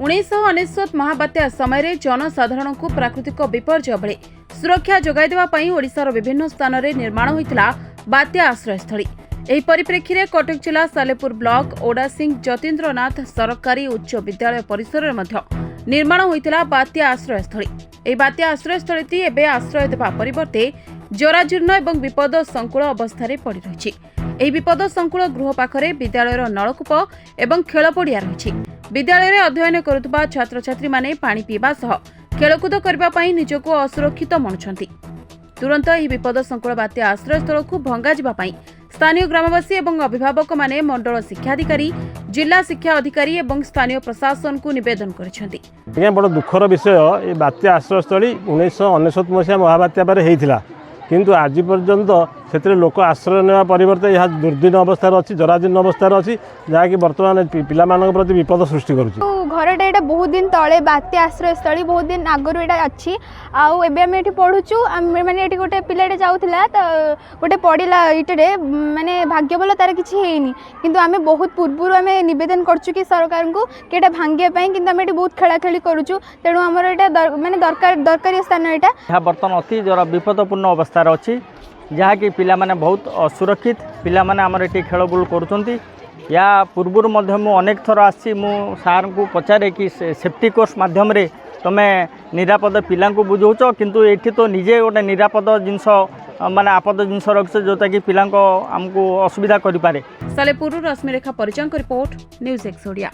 1999 महाबात्या समय जनसाधारण को प्राकृतिक विपर्यय बेले सुरक्षा जोगाई देवा पई ओडिशार विभिन्न स्थान में निर्माण होइतिला बात्या आश्रयस्थली। एही परिप्रेक्षी में कटक जिला सालेपुर ब्लॉक ओडासिंह जतीन्द्रनाथ सरकारी उच्च विद्यालय परिसर में निर्माण होइतिला बात्या आश्रयस्थली। एही बात्या आश्रयस्थली एबे आश्रय देवा परिवर्ते जराजीर्ण एवं विपद संकुल अवस्था पड़ रही। एही विपद संकुल गृह पाखरे विद्यालयर नलकूप एवं खेल पड़िया रही। विद्यालय अध्ययन करुवा छात्र छात्री माने पानी पीवा सह खेलकूद करने निजक असुरक्षित मनुछंती। तुरंत एही विपद संकुल बात्या आश्रयस्थल को भंगा जावाई स्थानीय ग्रामवासी एवं अभिभावक माने मंडल शिक्षाधिकारी, जिला शिक्षा अधिकारी एवं स्थानीय प्रशासन को निवेदन करिसेंती। बड़ दुखर विषय ये बात्या आश्रयस्थली 1999 मसीहा महाबात्या पर होता किंतु आज पर्यंत से लोक आश्रय नेवा परिवर्ते यह दुर्दीन अवस्था अच्छी, जराजीर्ण अवस्था अच्छी, जहाँकि बर्तमान पिला प्रति विपद सृष्टि करुच्ची। घरटा यहाँ बहुत दिन तले बात्या आश्रयस्थली बहुत दिन आगुरी यहाँ अच्छी आम ये पढ़ुचु मैंने ये गोटे पिलाटे जाऊला तो गोटे पड़ा इटे माने भाग्य भल तार किसी है कि आम बहुत पूर्व आम नवेदन करुँ कि सरकार को कि भांगापी कि आम ये बहुत खेलाखेली करुचु तेणु आमर यहाँ माने दरकारी स्थान यहाँ बर्तमान अति विपदपूर्ण अवस्था अच्छी जहाँकि पिला माने बहुत असुरक्षित पिला माने आमर ये खेलबुल करुँच। या पूर्वर मध्य मु अनेक थर आसी मु सार को पचारे कि सेफ्टी कोर्स माध्यम रे तमे निरापद पिला को बुझाऊच किंतु एठी तो निजे गोटे निरापद जिनस माने आपद जिनस रखछ जोता कि पिला को हमको असुविधा करि पारे। सालेपुर रश्मिरेखा परिचय रिपोर्ट न्यूज़ एक्स ओडिया।